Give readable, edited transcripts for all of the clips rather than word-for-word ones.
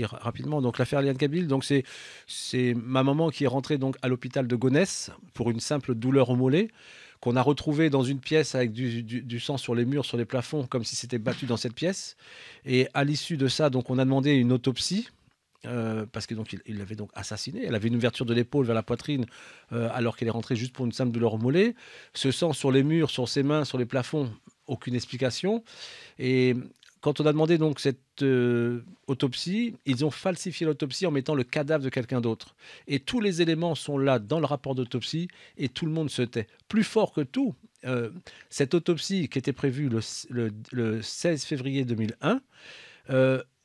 Rapidement, donc l'affaire Eliane Kabyl, donc c'est ma maman qui est rentrée donc à l'hôpital de Gonesse pour une simple douleur au mollet, qu'on a retrouvée dans une pièce avec du sang sur les murs, sur les plafonds, comme si c'était battu dans cette pièce. Et à l'issue de ça, donc on a demandé une autopsie. Parce que donc il l'avait donc assassinée. Elle avait une ouverture de l'épaule vers la poitrine alors qu'elle est rentrée juste pour une simple douleur au mollet. Ce sang sur les murs, sur ses mains, sur les plafonds, aucune explication. Et quand on a demandé donc cette autopsie, ils ont falsifié l'autopsie en mettant le cadavre de quelqu'un d'autre. Et tous les éléments sont là dans le rapport d'autopsie et tout le monde se tait. Plus fort que tout, cette autopsie qui était prévue le 16 février 2001,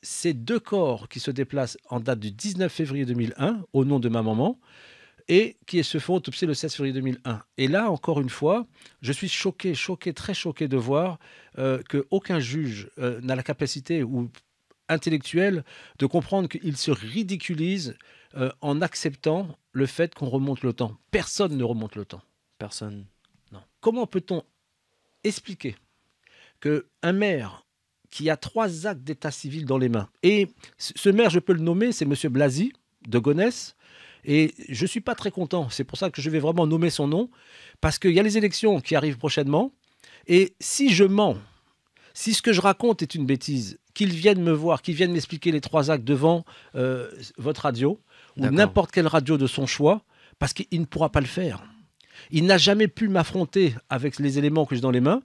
c'est deux corps qui se déplacent en date du 19 février 2001 au nom de ma maman et qui se font autopsier le 16 février 2001. Et là, encore une fois, je suis choqué, choqué, très choqué de voir qu'aucun juge n'a la capacité ou intellectuelle de comprendre qu'il se ridiculise en acceptant le fait qu'on remonte le temps. Personne ne remonte le temps. Personne. Non. Comment peut-on expliquer qu'un maire qui a 3 actes d'état civil dans les mains, et ce maire, je peux le nommer, c'est monsieur Blasi de Gonesse, et je ne suis pas très content, c'est pour ça que je vais vraiment nommer son nom, parce qu'il y a les élections qui arrivent prochainement, et si je mens, si ce que je raconte est une bêtise, qu'il vienne me voir, qu'il vienne m'expliquer les 3 actes devant votre radio, ou n'importe quelle radio de son choix, parce qu'il ne pourra pas le faire. Il n'a jamais pu m'affronter avec les éléments que j'ai dans les mains.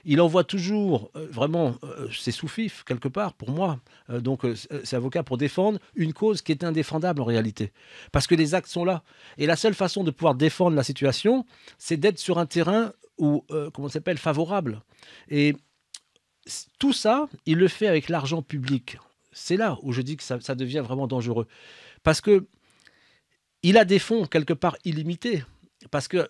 Il envoie toujours vraiment ses sous-fifs quelque part pour moi, ses avocats pour défendre une cause qui est indéfendable en réalité. Parce que les actes sont là. Et la seule façon de pouvoir défendre la situation, c'est d'être sur un terrain où, comment ça s'appelle, favorable. Et tout ça, il le fait avec l'argent public. C'est là où je dis que ça devient vraiment dangereux. Parce que il a des fonds quelque part illimités. Parce que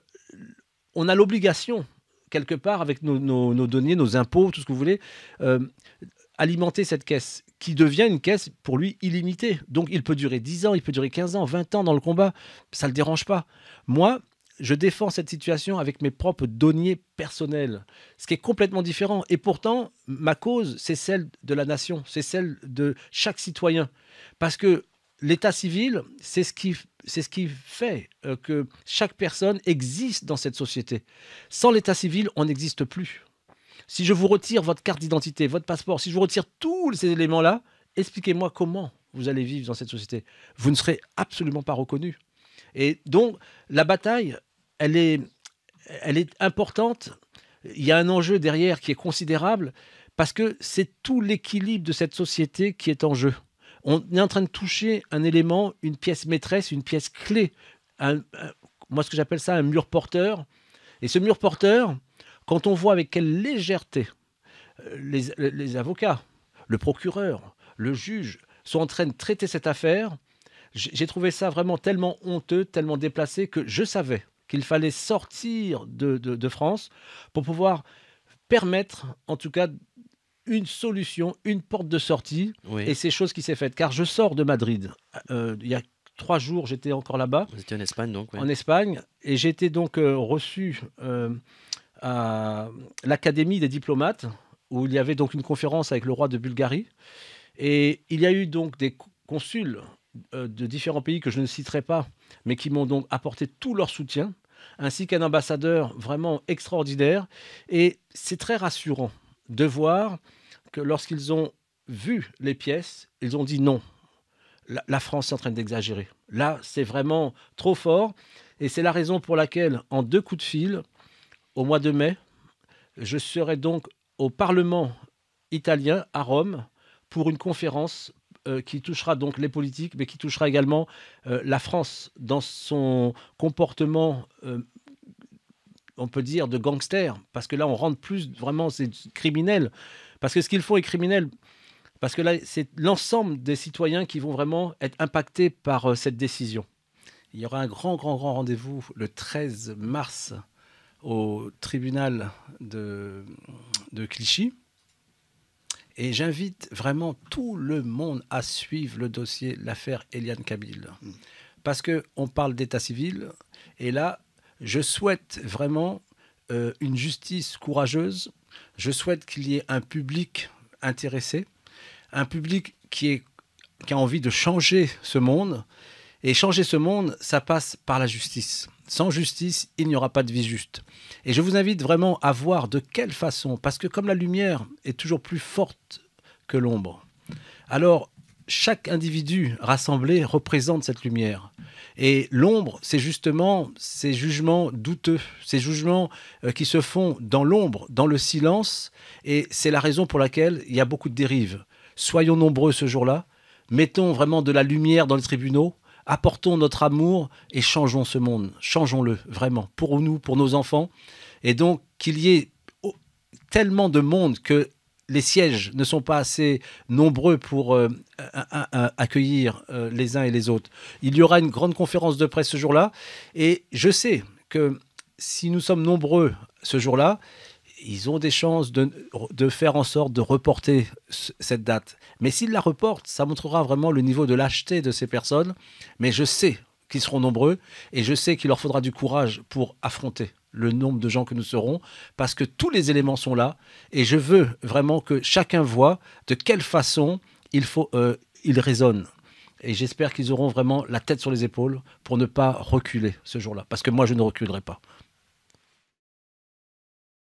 on a l'obligation, quelque part, avec nos deniers, nos impôts, tout ce que vous voulez, alimenter cette caisse, qui devient une caisse, pour lui, illimitée. Donc, il peut durer 10 ans, il peut durer 15 ans, 20 ans dans le combat. Ça ne le dérange pas. Moi, je défends cette situation avec mes propres deniers personnels, ce qui est complètement différent. Et pourtant, ma cause, c'est celle de la nation, c'est celle de chaque citoyen. Parce que l'état civil, c'est ce qui fait que chaque personne existe dans cette société. Sans l'état civil, on n'existe plus. Si je vous retire votre carte d'identité, votre passeport, si je vous retire tous ces éléments-là, expliquez-moi comment vous allez vivre dans cette société. Vous ne serez absolument pas reconnu. Et donc, la bataille, elle est importante. Il y a un enjeu derrière qui est considérable parce que c'est tout l'équilibre de cette société qui est en jeu. On est en train de toucher un élément, une pièce maîtresse, une pièce clé. Moi, ce que j'appelle ça un mur porteur. Et ce mur porteur, quand on voit avec quelle légèreté les avocats, le procureur, le juge sont en train de traiter cette affaire, j'ai trouvé ça vraiment tellement honteux, tellement déplacé que je savais qu'il fallait sortir de France pour pouvoir permettre, en tout cas, une solution, une porte de sortie, et c'est chose qui s'est faite. Car je sors de Madrid. Il y a 3 jours, j'étais encore là-bas. Vous étiez en Espagne, donc, en Espagne, et j'ai été donc reçu à l'Académie des diplomates, où il y avait donc une conférence avec le roi de Bulgarie. Et il y a eu donc des consuls de différents pays que je ne citerai pas, mais qui m'ont donc apporté tout leur soutien, ainsi qu'un ambassadeur vraiment extraordinaire. Et c'est très rassurant de voir que lorsqu'ils ont vu les pièces, ils ont dit non. La France est en train d'exagérer. Là, c'est vraiment trop fort. Et c'est la raison pour laquelle, en 2 coups de fil, au mois de mai, je serai donc au Parlement italien, à Rome, pour une conférence qui touchera donc les politiques, mais qui touchera également la France dans son comportement, on peut dire, de gangster. Parce que là, on rentre plus vraiment, c'est criminel. Parce que ce qu'ils font est criminel. Parce que là, c'est l'ensemble des citoyens qui vont vraiment être impactés par cette décision. Il y aura un grand rendez-vous le 13 mars au tribunal de Clichy. Et j'invite vraiment tout le monde à suivre le dossier, l'affaire Eliane Kabyl. Parce qu'on parle d'état civil. Et là, je souhaite vraiment une justice courageuse. Je souhaite qu'il y ait un public intéressé. Un public qui est qui a envie de changer ce monde. Et changer ce monde, ça passe par la justice. Sans justice, il n'y aura pas de vie juste. Et je vous invite vraiment à voir de quelle façon, parce que comme la lumière est toujours plus forte que l'ombre, alors chaque individu rassemblé représente cette lumière. Et l'ombre, c'est justement ces jugements douteux, ces jugements qui se font dans l'ombre, dans le silence. Et c'est la raison pour laquelle il y a beaucoup de dérives. Soyons nombreux ce jour-là, mettons vraiment de la lumière dans les tribunaux, apportons notre amour et changeons ce monde. Changeons-le vraiment pour nous, pour nos enfants. Et donc qu'il y ait tellement de monde que les sièges ne sont pas assez nombreux pour accueillir les uns et les autres. Il y aura une grande conférence de presse ce jour-là. Et je sais que si nous sommes nombreux ce jour-là, ils ont des chances de faire en sorte de reporter cette date. Mais s'ils la reportent, ça montrera vraiment le niveau de lâcheté de ces personnes. Mais je sais qu'ils seront nombreux et je sais qu'il leur faudra du courage pour affronter le nombre de gens que nous serons, parce que tous les éléments sont là et je veux vraiment que chacun voit de quelle façon il raisonne. Et j'espère qu'ils auront vraiment la tête sur les épaules pour ne pas reculer ce jour-là, parce que moi je ne reculerai pas.